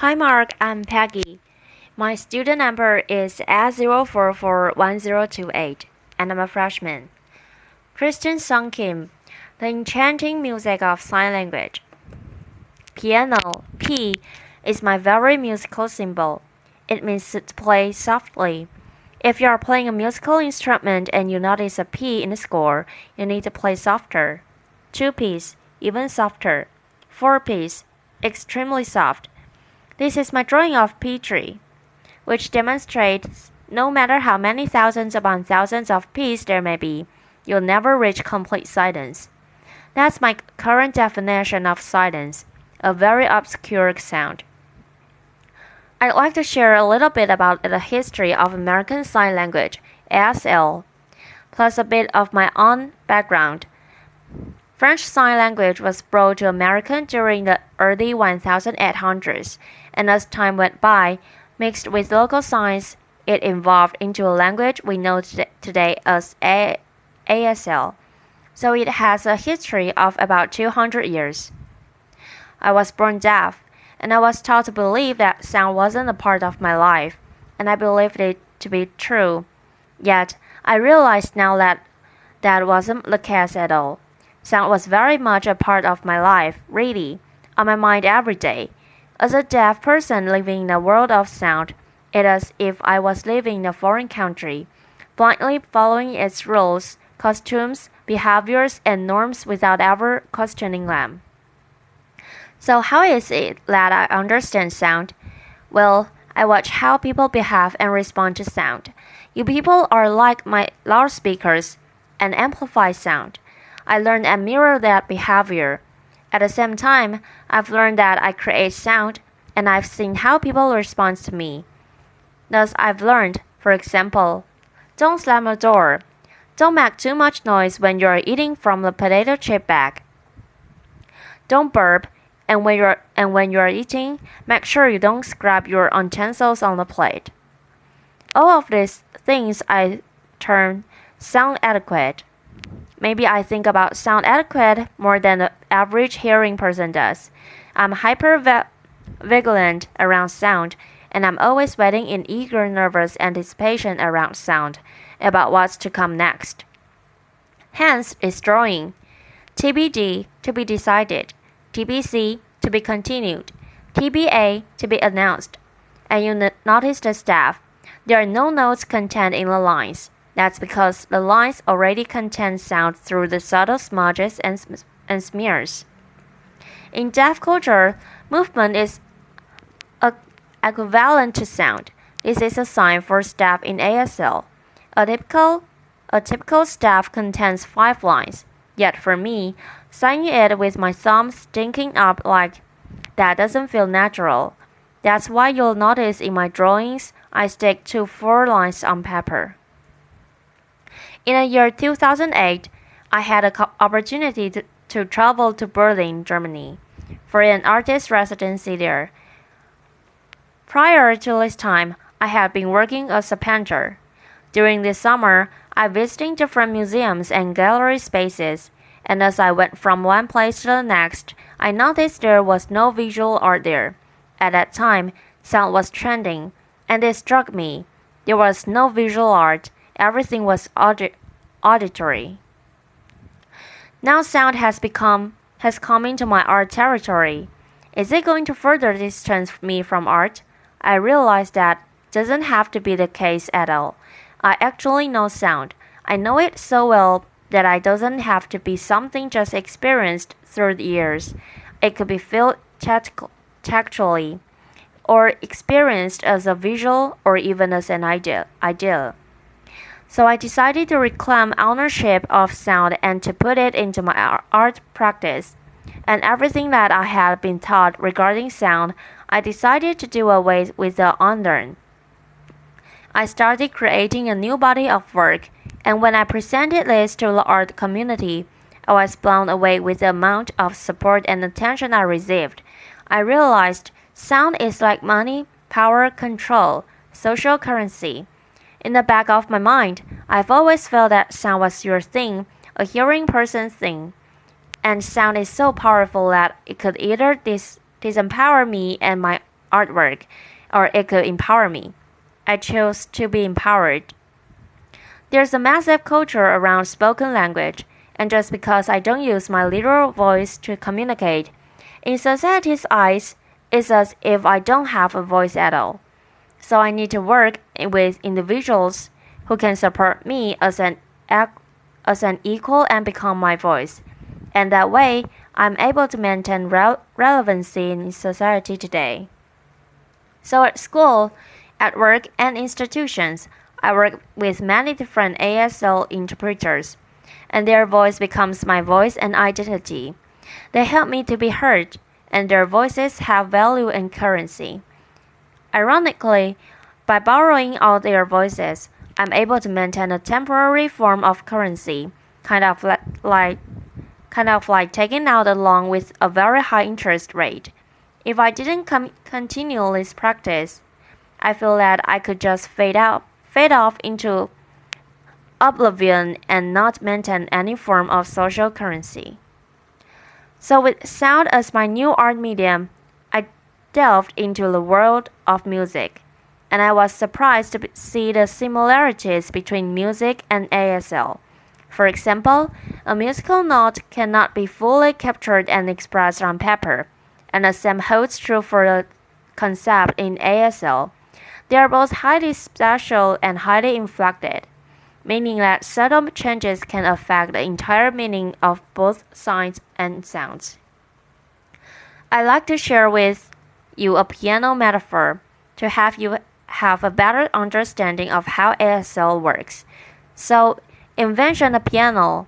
Hi Mark, I'm Peggy. My student number is S0441028, and I'm a freshman. Kristen Sung Kim, The Enchanting Music of Sign Language. Piano, P, is my very musical symbol. It means to play softly. If you are playing a musical instrument and you notice a P in the score, you need to play softer. 2Ps, even softer. 4Ps, extremely soft. This is my drawing of P tree, which demonstrates no matter how many thousands upon thousands of P's there may be, you'll never reach complete silence. That's my current definition of silence, a very obscure sound. I'd like to share a little bit about the history of American Sign Language, ASL, plus a bit of my own background. French Sign Language was brought to America during the early 1800s, and as time went by, mixed with local signs, it evolved into a language we know today as ASL. So it has a history of about 200 years. I was born deaf, and I was taught to believe that sound wasn't a part of my life, and I believed it to be true. Yet, I realize now that that wasn't the case at all. Sound was very much a part of my life, really, on my mind every day. As a deaf person living in a world of sound, it is as if I was living in a foreign country, blindly following its rules, costumes, behaviors, and norms without ever questioning them. So how is it that I understand sound? Well, I watch how people behave and respond to sound. You people are like my loudspeakers and amplify sound. I learned and mirror that behavior. At the same time, I've learned that I create sound, and I've seen how people respond to me. Thus, I've learned, for example, don't slam the door. Don't make too much noise when you're eating from the potato chip bag. Don't burp, and when you're eating, make sure you don't scrap your utensils on the plate. All of these things I term sound adequate. Maybe I think about sound adequate more than the average hearing person does. I'm hyper-vigilant around sound, and I'm always waiting in eager, nervous anticipation around sound, about what's to come next. Hence is drawing. TBD, to be decided. TBC, to be continued. TBA, to be announced. And you notice the staff. There are no notes contained in the lines. That's because the lines already contain sound through the subtle smudges and smears. In deaf culture, movement is equivalent to sound. This is a sign for staff in ASL. A typical staff contains 5 lines. Yet for me, signing it with my thumb sticking up like that doesn't feel natural. That's why you'll notice in my drawings, I stick to 4 lines on paper. In the year 2008, I had an opportunity to travel to Berlin, Germany, for an artist residency there. Prior to this time, I had been working as a painter. During this summer, I visited different museums and gallery spaces, and as I went from one place to the next, I noticed there was no visual art there. At that time, sound was trending, and it struck me. There was no visual art. Everything was auditory. Now sound has come into my art territory. Is it going to further distance me from art? I realize that doesn't have to be the case at all. I actually know sound. I know it so well that it doesn't have to be something just experienced through the ears. It could be felt tactually, or experienced as a visual, or even as an idea. So I decided to reclaim ownership of sound and to put it into my art practice. And everything that I had been taught regarding sound, I decided to do away with the unlearn. I started creating a new body of work, and when I presented this to the art community, I was blown away with the amount of support and attention I received. I realized sound is like money, power, control, social currency. In the back of my mind, I've always felt that sound was your thing, a hearing person's thing. And sound is so powerful that it could either disempower me and my artwork, or it could empower me. I chose to be empowered. There's a massive culture around spoken language, and just because I don't use my literal voice to communicate, in society's eyes, it's as if I don't have a voice at all. So I need to work with individuals who can support me as an equal and become my voice. And that way, I'm able to maintain relevancy in society today. So at school, at work, and institutions, I work with many different ASL interpreters, and their voice becomes my voice and identity. They help me to be heard, and their voices have value and currency. Ironically, by borrowing all their voices, I'm able to maintain a temporary form of currency, kind of like taking out a loan with a very high interest rate. If I didn't continue this practice, I feel that I could just fade off into oblivion and not maintain any form of social currency. So with sound as my new art medium, I delved into the world of music, and I was surprised to see the similarities between music and ASL. For example, a musical note cannot be fully captured and expressed on paper, and the same holds true for the concept in ASL. They are both highly spatial and highly inflected, meaning that subtle changes can affect the entire meaning of both signs and sounds. I'd like to share with you a piano metaphor to have you have a better understanding of how ASL works. So, envision a piano.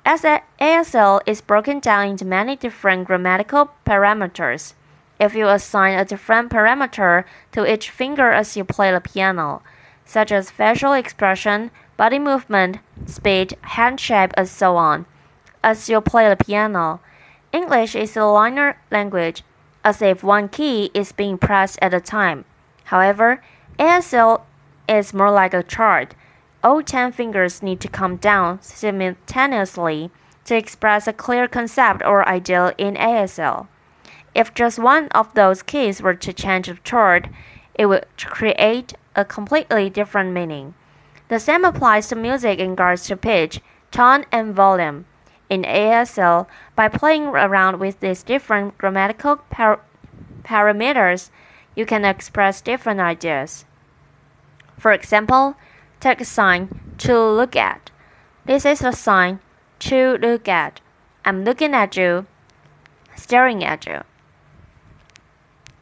As ASL is broken down into many different grammatical parameters. If you assign a different parameter to each finger as you play the piano, such as facial expression, body movement, speed, hand shape, and so on, as you play the piano, English is a linear language, as if one key is being pressed at a time. However, ASL is more like a chart. All 10 fingers need to come down simultaneously to express a clear concept or idea in ASL. If just one of those keys were to change the chord, it would create a completely different meaning. The same applies to music in regards to pitch, tone, and volume. In ASL, by playing around with these different grammatical parameters, you can express different ideas. For example, take a sign to look at. This is a sign to look at. I'm looking at you, staring at you.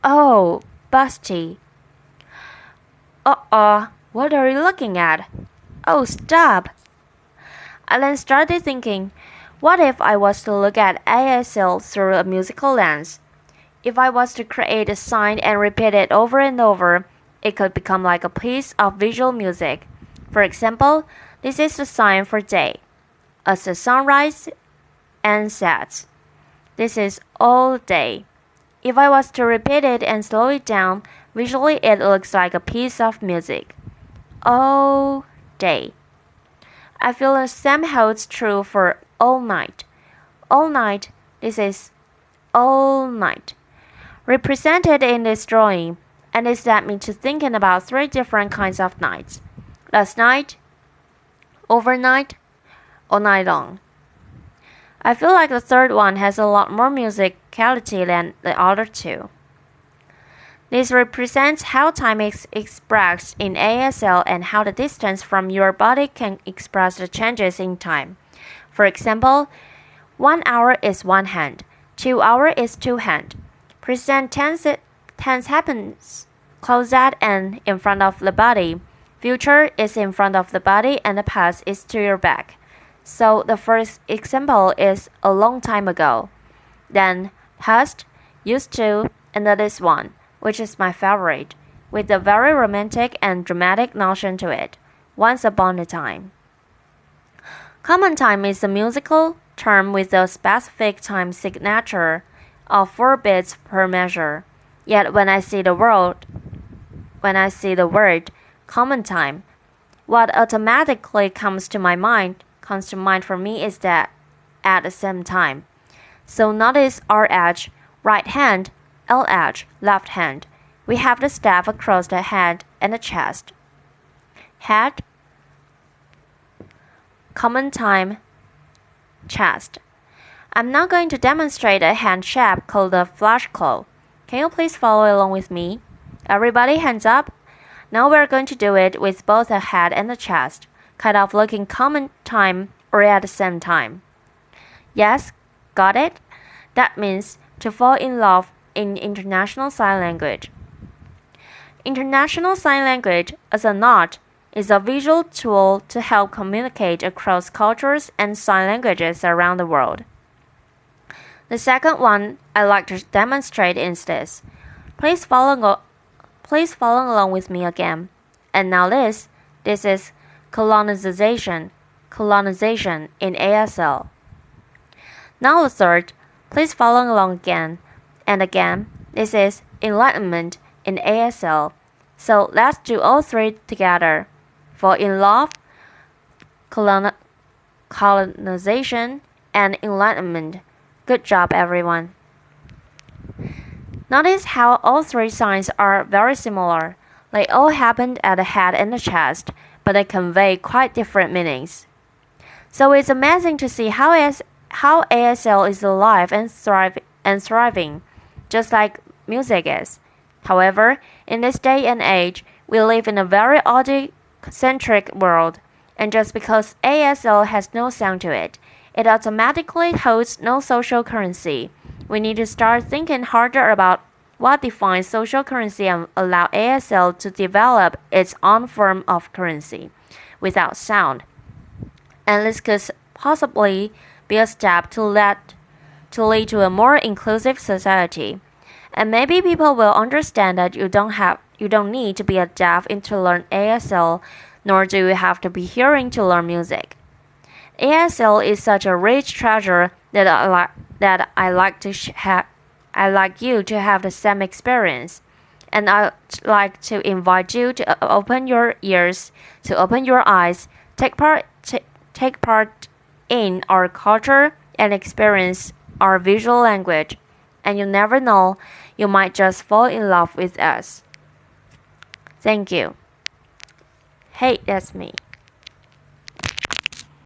Oh, busty. What are you looking at? Oh, stop. I then started thinking, what if I was to look at ASL through a musical lens? If I was to create a sign and repeat it over and over, it could become like a piece of visual music. For example, this is the sign for day. As the sun rises and sets. This is all day. If I was to repeat it and slow it down, visually it looks like a piece of music. All day. I feel the same holds true for all night. All night, this is all night. Represented in this drawing, and this led me to thinking about 3 different kinds of nights. Last night, overnight, all night long. I feel like the third one has a lot more musicality than the other 2. This represents how time is expressed in ASL and how the distance from your body can express the changes in time. For example, 1 hour is 1 hand, 2 hours is 2 hands. Present tense happens close at and in front of the body. Future is in front of the body and the past is to your back. So the first example is a long time ago. Then past, used to, and this one, which is my favorite, with a very romantic and dramatic notion to it. Once upon a time. Common time is a musical term with a specific time signature of 4 beats per measure. Yet when I see the word common time, what automatically comes to mind for me is that at the same time. So notice R edge, right hand, L edge, left hand. we have the staff across the head and the chest. Head, common time, chest. I'm now going to demonstrate a hand shape called the flush claw. Can you please follow along with me? Everybody hands up. Now we're going to do it with both the head and the chest, kind of looking common time or at the same time. Yes, got it? That means to fall in love in International Sign Language. International Sign Language, as a nod, is a visual tool to help communicate across cultures and sign languages around the world. The second one I'd like to demonstrate is this. Please follow along with me again. And now this is colonization in ASL. Now the third, please follow along again and again. This is enlightenment in ASL. So let's do all three together. Fall in love, colonization, and enlightenment. Good job, everyone. Notice how all three signs are very similar. They all happened at the head and the chest, but they convey quite different meanings. So it's amazing to see how ASL is alive and thriving, just like music is. However, in this day and age, we live in a very audio-centric world, and just because ASL has no sound to it, it automatically holds no social currency. We need to start thinking harder about what defines social currency and allow ASL to develop its own form of currency without sound. And this could possibly be a step to lead to a more inclusive society. And maybe people will understand that you don't need to be a deaf to learn ASL, nor do you have to be hearing to learn music. ASL is such a rich treasure that I like you to have the same experience, and I'd like to invite you to open your ears, to open your eyes, take part in our culture and experience our visual language. And you never know, you might just fall in love with us. Thank you. Hey, that's me.